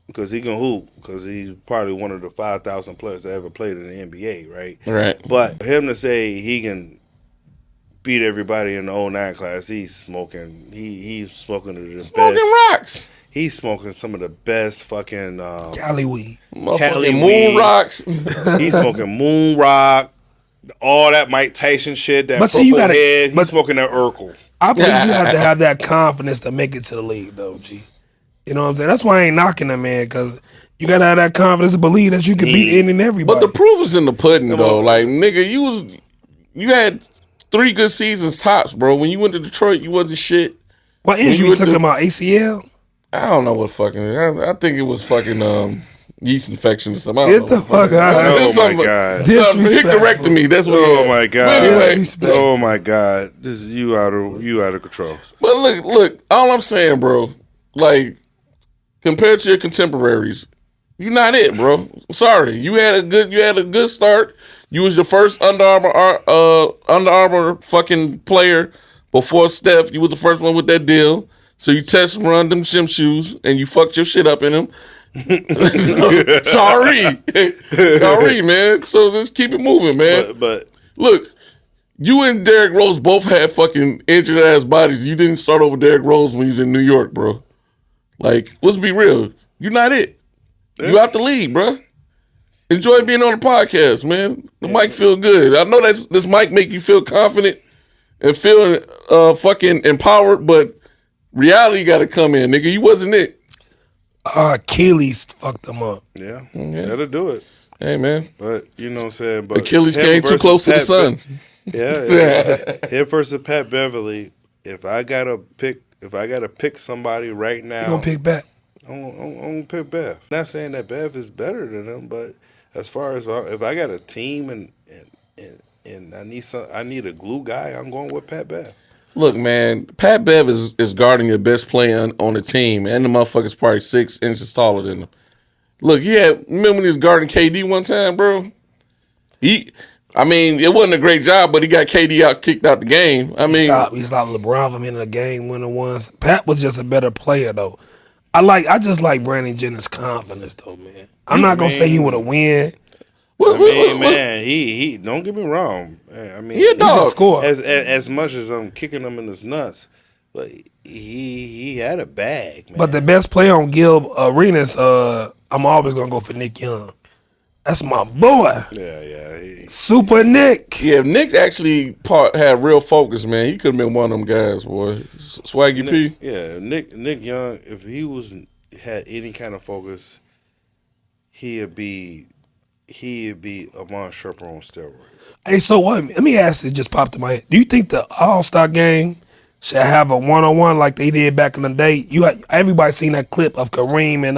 Because he can hoop, because he's probably one of the 5,000 players that ever played in the NBA, right? Right. But him to say he can beat everybody in the 09 class. He's smoking. He's smoking the best. Smoking rocks. He's smoking some of the best fucking Cali weed. Cali moon rocks. He's smoking moon rock. All that Mike Tyson shit. That purple head. He's smoking that Urkel. I believe you have to have that confidence to make it to the league, though, G. You know what I'm saying? That's why I ain't knocking him, man, because you got to have that confidence to believe that you can beat any and everybody. But the proof is in the pudding, though. Like, nigga, you had 3 good seasons tops, bro. When you went to Detroit, you wasn't shit. What injury you took him out? ACL? I don't know what fucking. I think it was fucking yeast infection or something. Get the fuck out of here! Oh my god! Hysterectomy. That's what. Oh my god! Anyway, oh my god! This is you out of control. But look. All I'm saying, bro, like compared to your contemporaries, you're not it, bro. Sorry, you had a good start. You was your first Under Armour fucking player before Steph. You was the first one with that deal. So you test run them gym shoes and you fucked your shit up in them. Sorry, man. So let's keep it moving, man. But look, you and Derrick Rose both had fucking injured ass bodies. You didn't start over Derrick Rose when he was in New York, bro. Like, let's be real. You're not it. You out the league, bro. Enjoy being on the podcast, man. The mic feel good. I know this mic make you feel confident and feel fucking empowered, but reality got to come in, nigga. You wasn't it. Achilles fucked him up. Yeah, that'll do it. Hey, man. But, you know what I'm saying? But Achilles came too close to the sun. Yeah. Him versus Pat Beverly. If I gotta pick somebody right now, you gonna pick Bev? I'm gonna pick Bev. Not saying that Bev is better than him, but as far as if I got a team and I need a glue guy, I'm going with Pat Bev. Look, man, Pat Bev is guarding the best player on the team, and the motherfucker's probably 6 inches taller than him. Look, remember when he was guarding KD one time, bro? It wasn't a great job, but he got KD kicked out the game. He stopped LeBron from hitting a game winner once. Pat was just a better player, though. I just like Brandon Jennings' confidence, though, man. I'm not gonna say he would have win. Man, he don't get me wrong. He can score as much as I'm kicking him in his nuts, but he had a bag, man. But the best player on Gil Arenas, I'm always gonna go for Nick Young. That's my boy. Yeah. Super Nick. Yeah, if Nick actually had real focus, man, he could have been one of them guys, boy. Swaggy P. Yeah, Nick Young, if he had any kind of focus, he'd be Amon Sharpe on steroids. Hey, so what? Let me ask you, just popped in my head. Do you think the All-Star game should have a one-on-one like they did back in the day? Everybody seen that clip of Kareem and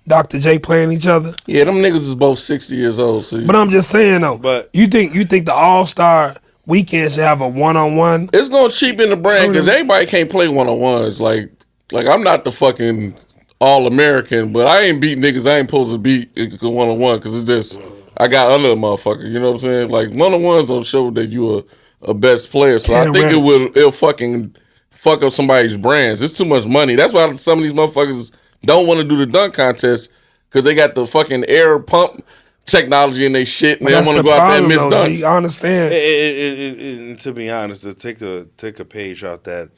Dr. J playing each other? Yeah, them niggas is both 60 years old. So but I'm just saying, though, you think the All-Star weekend should have a one-on-one? It's going to cheapen the brand because everybody can't play one-on-ones. Like I'm not the fucking All-American, but I ain't beat niggas I ain't supposed to beat one-on-one because it's just, I got under a motherfucker. You know what I'm saying? Like, one-on-ones don't show that you a best player. So I think it'll fucking fuck up somebody's brands. It's too much money. That's why some of these motherfuckers don't want to do the dunk contest because they got the fucking air pump technology in their shit and they don't want to go out there and miss dunks. I understand. And to be honest, to take a page out that,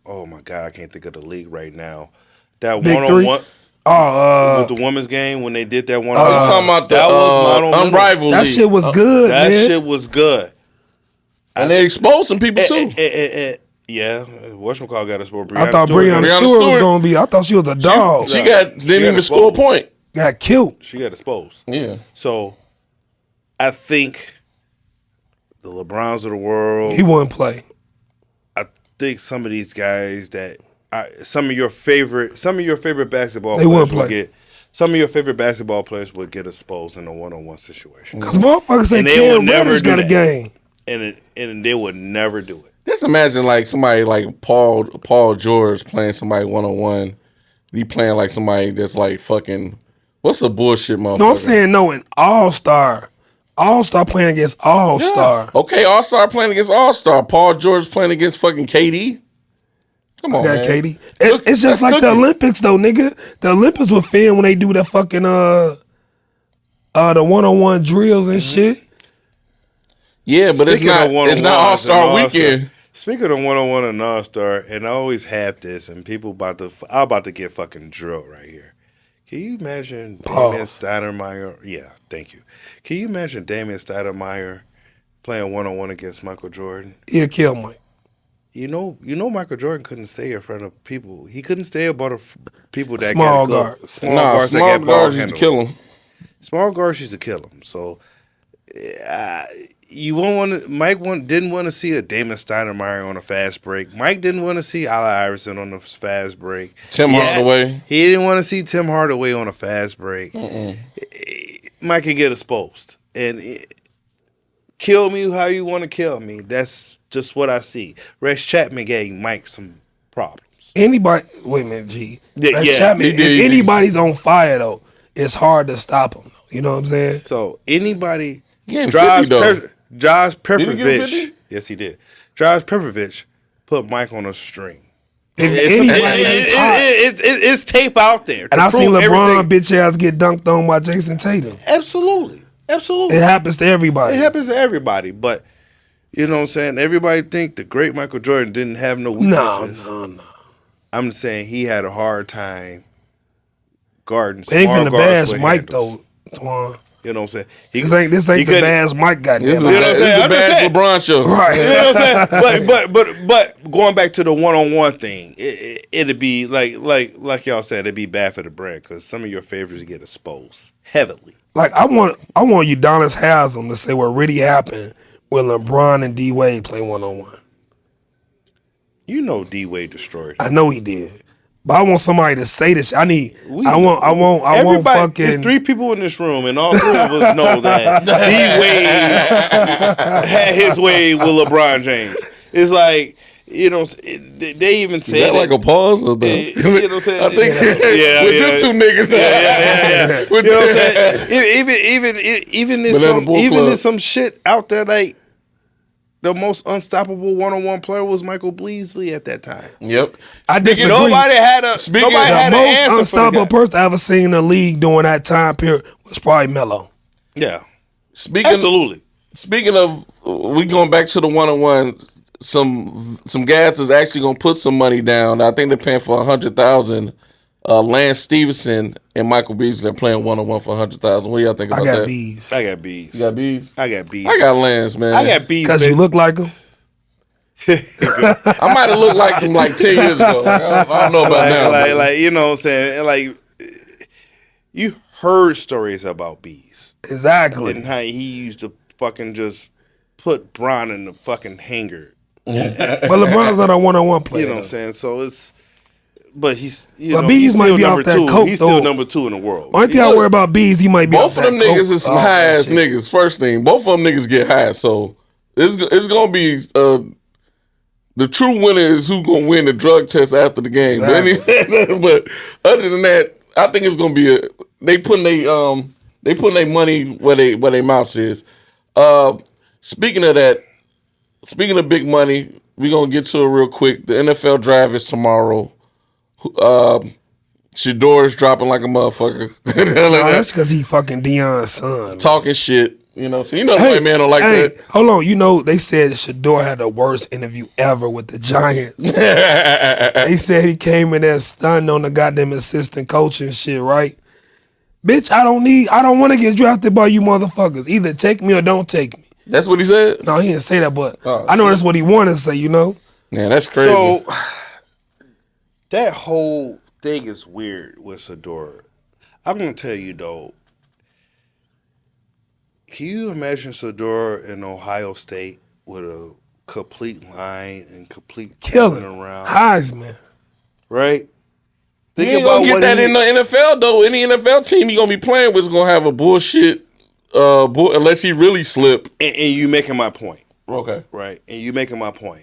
oh my God, I can't think of the league right now. That Big one-on-one. With the women's game when they did that one. Talking about the unrivaled. That shit was good. That man. shit was good. And they exposed some people too. Yeah, whatchamacallit got us for I thought Breanna Stewart was gonna be. I thought she was a dog. She didn't even score a point. Got killed. She got exposed. Yeah. So, I think the LeBrons of the world. He wouldn't play. I think some of these guys that. Some of your favorite basketball players would get exposed in a one-on-one situation. Because motherfuckers say Cam Reddish got a game, and they would never do it. Just imagine like somebody like Paul George playing somebody one-on-one. He playing like somebody that's like fucking what's a bullshit motherfucker. No, I'm saying an All-Star playing against All-Star. Yeah. Okay, All-Star playing against All-Star. Paul George playing against fucking KD. Come on, man. KD. It's just like the Olympics, though, nigga. The Olympics were film when they do that fucking the one-on-one drills and shit. Yeah, but it's not All-Star weekend. Speaking of 101 and All-Star, and I always have this, and people I'm about to get fucking drilled right here. Can you imagine Damian Stoudemire? Yeah, thank you. Can you imagine Damian Stoudemire playing 1-on-1 against Michael Jordan? He'll kill Mike. You know, Michael Jordan couldn't stay in front of people. He couldn't stay about people that small got guards. Small guards used to kill him. Small guards used to kill him. So you won't want to. Mike didn't want to see a Damon Stoudemire on a fast break. Mike didn't want to see Allen Iverson on a fast break. Tim Hardaway. He didn't want to see Tim Hardaway on a fast break. Mike could get exposed and kill me how you want to kill me. That's just what I see. Rex Chapman gave Mike some problems. Anybody, wait a minute, G. Rex Chapman, if anybody's on fire though, it's hard to stop them. You know what I'm saying? So anybody, Josh Perpovich, yes he did. Josh Perpovich put Mike on a string. It's tape out there. And I seen LeBron bitch ass get dunked on by Jason Tatum. Absolutely. It happens to everybody. But you know what I'm saying? Everybody think the great Michael Jordan didn't have no weaknesses. No. I'm saying he had a hard time guarding. Even the Bass Mike though, Twan. You know what I'm saying? This ain't the Bass Mike goddamn. You know what I'm saying? The Bass LeBron show. Right. You know what I'm saying? But going back to the 1-on-1 thing, it'd be like y'all said, it'd be bad for the brand because some of your favorites get exposed heavily. Like I want Udonis Haslem to say what really happened when LeBron and D Wade play 1-on-1. You know D Wade destroyed him. I know he did. But I want somebody to say this. I want fucking. There's 3 people in this room, and all 3 of us know that D Wade had his way with LeBron James. It's like, you know, they even say that like a pause or the, you know what I'm saying? I think with them 2 niggas. Yeah. You know what I'm saying? Even there's some shit out there like. The most unstoppable 1-on-1 player was Michael Beasley at that time. Yep. I disagree. Nobody had an most unstoppable person I ever seen in the league during that time period was probably Melo. Yeah. Absolutely. Speaking of, we going back to the 1-on-1. Some guys is actually gonna put some money down. I think they're paying for $100,000. Lance Stevenson and Michael Beasley are playing 1-on-1 for $100,000. What do y'all think about that? I got Bees. You got Bees? I got Bees. I got Lance, man. I got Bees. Because you look like him? I might have looked like him like 10 years ago. I don't know about now. Like, you know what I'm saying? Like, you heard stories about Bees. Exactly. And how he used to fucking just put Bron in the fucking hanger. But LeBron's not a 1-on-1 player. You know what I'm saying? So it's... But Bees might be off that coke. He's still number 2 in the world. Only thing I worry about Bees, he might be off that coke. Both of them niggas is some high ass niggas. First thing, both of them niggas get high. So it's gonna be the true winner is who gonna win the drug test after the game. Exactly. But other than that, I think it's gonna be they putting their money where their mouth is. Speaking of big money, we gonna get to it real quick. The NFL draft is tomorrow. Shador is dropping like a motherfucker. That's because he fucking Deion's son. Talking shit, you know. So you know the white man don't like that. Hold on, you know they said Shador had the worst interview ever with the Giants. They said he came in there stunned on the goddamn assistant coach and shit, right? Bitch, I don't want to get drafted by you motherfuckers. Either take me or don't take me. That's what he said? No, he didn't say that, but I know that's what he wanted to say, you know? Man, that's crazy. So that whole thing is weird with Shador. I'm going to tell you, though, can you imagine Shador in Ohio State with a complete line and complete killing around? Heisman. Right? Think you ain't about get that in the NFL, though. Any NFL team you're going to be playing with is going to have a bullshit, unless he really slip. And you making my point. Okay. Right? And you making my point.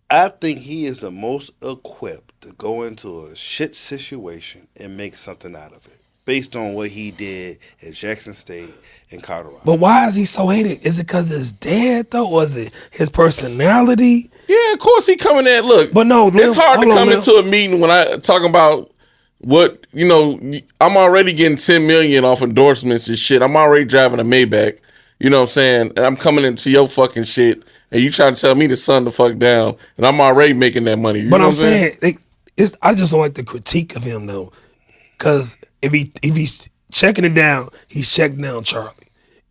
I think he is the most equipped to go into a shit situation and make something out of it based on what he did at Jackson State and Colorado. But why is he so hated? Is it because his dad, though? Or is it his personality? Yeah, of course he coming at, look. But no, it's hard to come into a meeting when I talking about what, you know, I'm already getting $10 million off endorsements and shit. I'm already driving a Maybach. You know what I'm saying? And I'm coming into your fucking shit, and you trying to tell me to sun the fuck down, and I'm already making that money. You but know I'm saying, I just don't like the critique of him though, because if he's checking it down, he's checking down Charlie.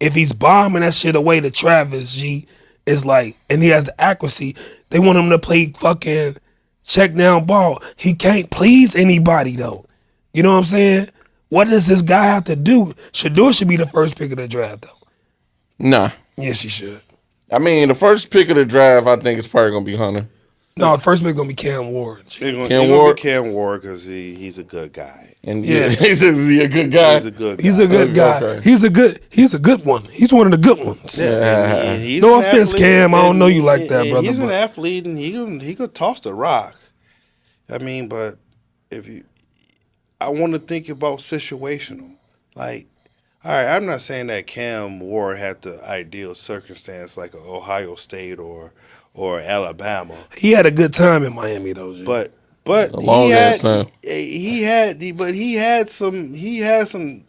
If he's bombing that shit away to Travis G, it's like, and he has the accuracy. They want him to play fucking check down ball. He can't please anybody though. You know what I'm saying? What does this guy have to do? Shador should be the first pick of the draft though. Nah. Yes, he should. I mean, the first pick of the draft, I think, is probably gonna be Hunter. No, the first pick gonna be Cam Ward. Cam Ward because he's a good guy. And he's a good guy. He's a good guy. He's a good guy. Okay. He's a good one. He's one of the good ones. Yeah. No offense, Cam. I don't know you like that, brother. He's an athlete, and he could toss the rock. I mean, but I want to think about situational. Like, all right, I'm not saying that Cam Ward had the ideal circumstance like Ohio State or Alabama. He had a good time in Miami though. G. But he had some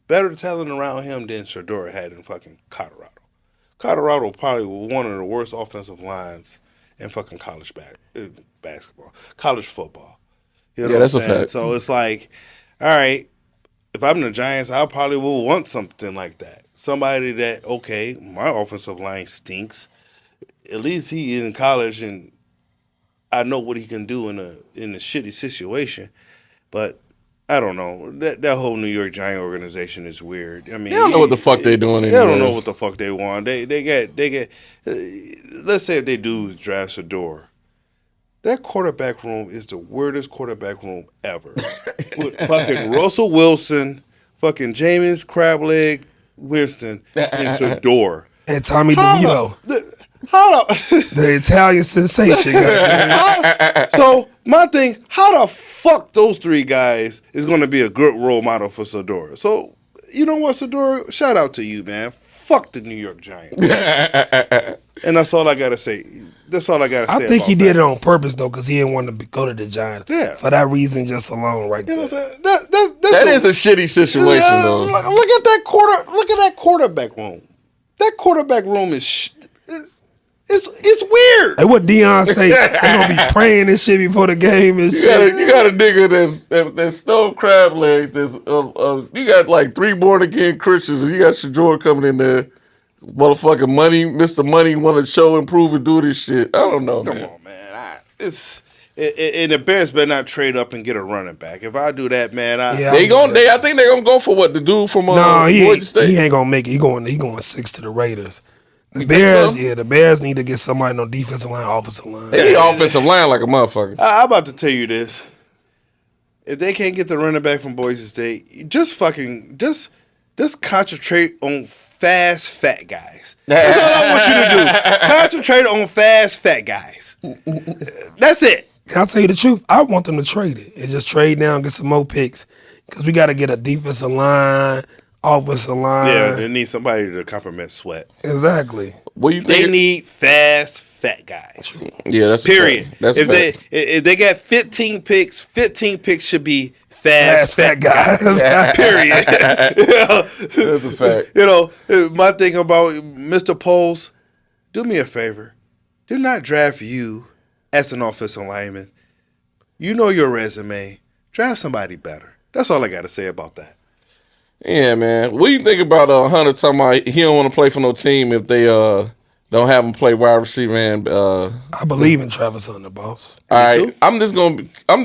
better talent around him than Shador had in fucking Colorado. Colorado probably one of the worst offensive lines in fucking college basketball, college football. You know that's what I'm saying? a fact. So it's like, all right, if I'm the Giants, I probably will want something like that. Somebody that, okay, my offensive line stinks. At least he in college and I know what he can do in a shitty situation. But I don't know. That whole New York Giant organization is weird. I mean, They don't know what the fuck they doing They anymore. don't know what the fuck they want. They get let's say if they do draft Shador. That quarterback room is the weirdest quarterback room ever. With fucking Russell Wilson, fucking Jameis Crableg Winston, and Shador. And Tommy DeVito. The Italian sensation. So my thing, how the fuck those three guys is going to be a good role model for Shador? So you know what, Shador? Shout out to you, man. Fuck the New York Giants. And that's all I gotta say. That's all I gotta say. I think he did it on purpose though, because he didn't want to go to the Giants. Yeah. For that reason, just alone, right You know there. what I'm saying? That is a shitty situation, though. Look at that quarterback room. That quarterback room is it's weird. Hey, what Deion say? They gonna be praying this shit before the game and shit. You got a nigga that's stove crab legs. You got like 3 born again Christians, and you got Shador coming in there. Motherfucking money, Mr. Money want to show, improve, and do this shit. I don't know. Come on, man. And the Bears better not trade up and get a running back. If I do that, man, I think they're gonna go for what the dude from Georgia State. He ain't gonna make it. He going 6 to the Raiders. The Bears, the Bears need to get somebody on defensive line, offensive line. They offensive line like a motherfucker. I'm about to tell you this. If they can't get the running back from Boise State, just concentrate on fast, fat guys. That's all I want you to do. Concentrate on fast, fat guys. That's it. I'll tell you the truth. I want them to trade it and just trade down, get some more picks, because we got to get a defensive line, offensive line. Yeah, they need somebody to compliment Sweat. Exactly. What you think? They need fast, fat guys. Yeah, that's period. That's if they got 15 picks should be fast fat guys. Period. That's a fact. You know, my thing about Mr. Poles, do me a favor. Do not draft you as an offensive lineman. You know your resume. Draft somebody better. That's all I got to say about that. Yeah, man. What do you think about Hunter talking about he don't want to play for no team if they don't have him play wide receiver? And I believe in Travis Hunter, boss. All right, I'm just gonna come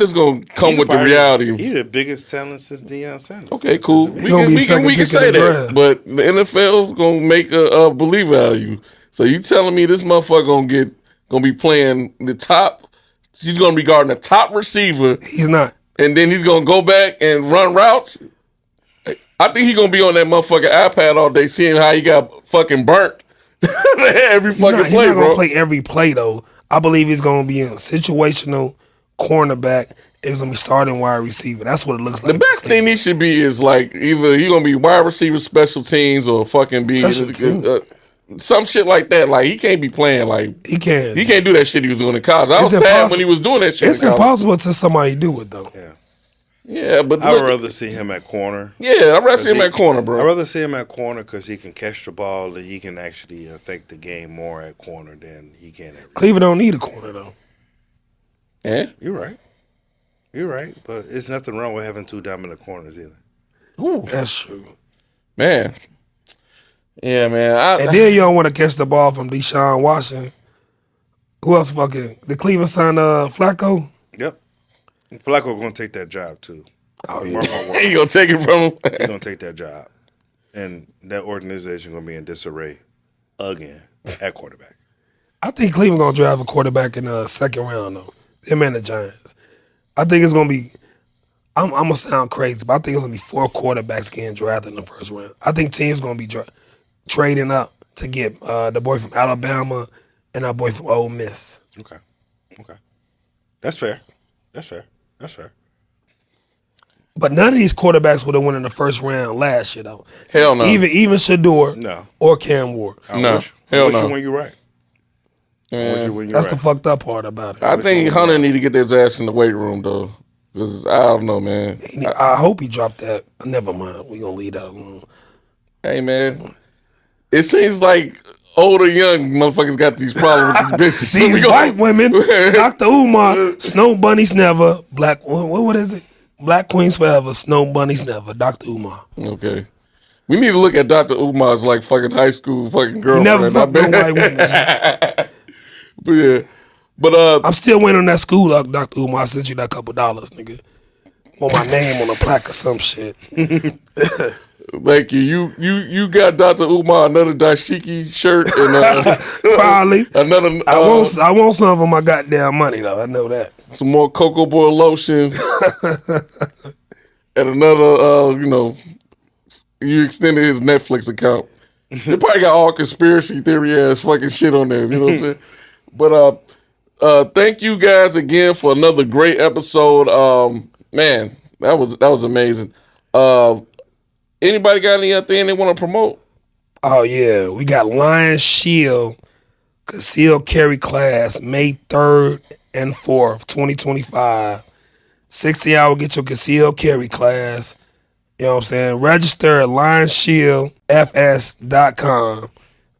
with the reality. He's the biggest talent since Deion Sanders. Okay, cool. We can say that, but the NFL's gonna make a believer out of you. So you telling me this motherfucker gonna be playing the top? He's gonna be guarding the top receiver. He's not, and then he's gonna go back and run routes. I think he's gonna be on that motherfucking iPad all day, seeing how he got fucking burnt every fucking play, bro. He's not gonna play every play though. I believe he's gonna be in situational cornerback. He's gonna be starting wide receiver. That's what it looks like. The best thing he should be is like either he's gonna be wide receiver, special teams, or fucking be some shit like that. Like he can't be playing like he can't do that shit he was doing in college. I was sad when he was doing that shit. It's impossible to somebody do it though. Yeah. Yeah, but I would rather see him at corner. Yeah, I'd rather see him at corner, bro. I'd rather see him at corner because he can catch the ball and he can actually affect the game more at corner than he can at receiver. Cleveland don't need a corner, though. Yeah? You're right. You're right. But it's nothing wrong with having two dominant corners either. Ooh. That's true. Man. Yeah, man. And then you don't want to catch the ball from Deshaun Watson. Who else fucking? The Cleveland signed Flacco? Yep. Flacco going to take that job, too. Oh, yeah. He going to take it from him. He's going to take that job. And that organization going to be in disarray again at quarterback. I think Cleveland going to draft a quarterback in the second round, though. Them and the Giants. I think it's going to be, I'm going to sound crazy, but I think it's going to be 4 quarterbacks getting drafted in the first round. I think teams going to be trading up to get the boy from Alabama and our boy from Ole Miss. Okay. That's fair. But none of these quarterbacks would have won in the first round last year, though. Hell no. Even Shador or Cam Ward. Hell no. You when you're right. That's the fucked up part about it. I think Hunter need to get his ass in the weight room, though. Because I don't know, man. I hope he dropped that. Never mind. We going to leave that alone. Hey, man. It seems like old or young motherfuckers got these problems with these bitches. These white women, Dr. Umar, snow bunnies never, what is it? Black queens forever, snow bunnies never, Dr. Umar. Okay. We need to look at Dr. Umar's like fucking high school fucking girlfriend. He never fucked no white women. But yeah. But I'm still waiting on that school, Dr. Umar. I sent you that $2, nigga. Want my name on a plaque or some shit. Thank you. You got Dr. Umar another dashiki shirt and probably another. I want some of my goddamn money though. I know that. Some more Cocoa Boy lotion and another. You extended his Netflix account. They probably got all conspiracy theory ass fucking shit on there. You know what I'm saying? But thank you guys again for another great episode. Man, that was amazing. Anybody got anything they want to promote? Oh yeah, we got Lion Shield Concealed Carry class May 3rd and 4th, 2025. 60 hour get your concealed carry class. You know what I'm saying? Register at lionshieldfs.com.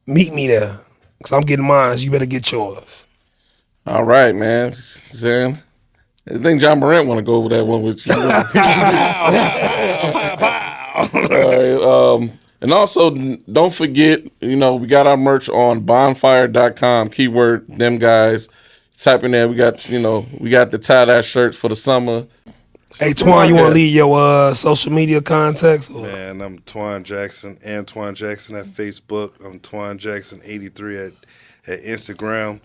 Meet me there. Because I'm getting mine. You better get yours. All right, man. Zan. I think John Morant want to go over that one with you. All right. And also, don't forget, we got our merch on bonfire.com. Keyword, them guys. Type in there. We got the tie-dye shirts for the summer. Hey, Twan, you want to leave your social media contacts? Or? Man, I'm Twan Jackson, Antoine Jackson at Facebook. I'm Twan Jackson 83 at Instagram.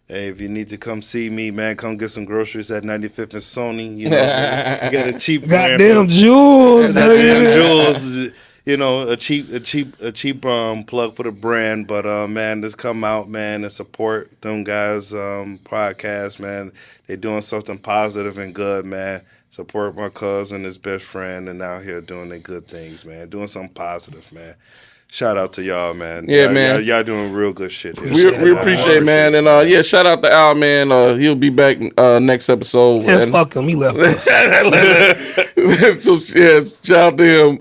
Hey, if you need to come see me, man, come get some groceries at 95th and Sony. You got a cheap goddamn jewels, jewels. A cheap plug for the brand. But man, just come out, man, and support them guys podcast, man. They doing something positive and good, man. Support my cousin, his best friend, and out here doing the good things, man. Doing something positive, man. Shout out to y'all, man. Yeah, man. Y'all doing real good shit. We appreciate it, man. And shout out to Al, man. He'll be back next episode. Yeah, fuck him. He left us. So, yeah, shout out to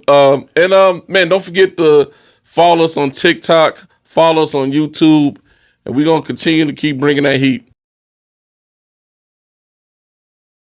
him. Man, don't forget to follow us on TikTok. Follow us on YouTube. And we're going to continue to keep bringing that heat.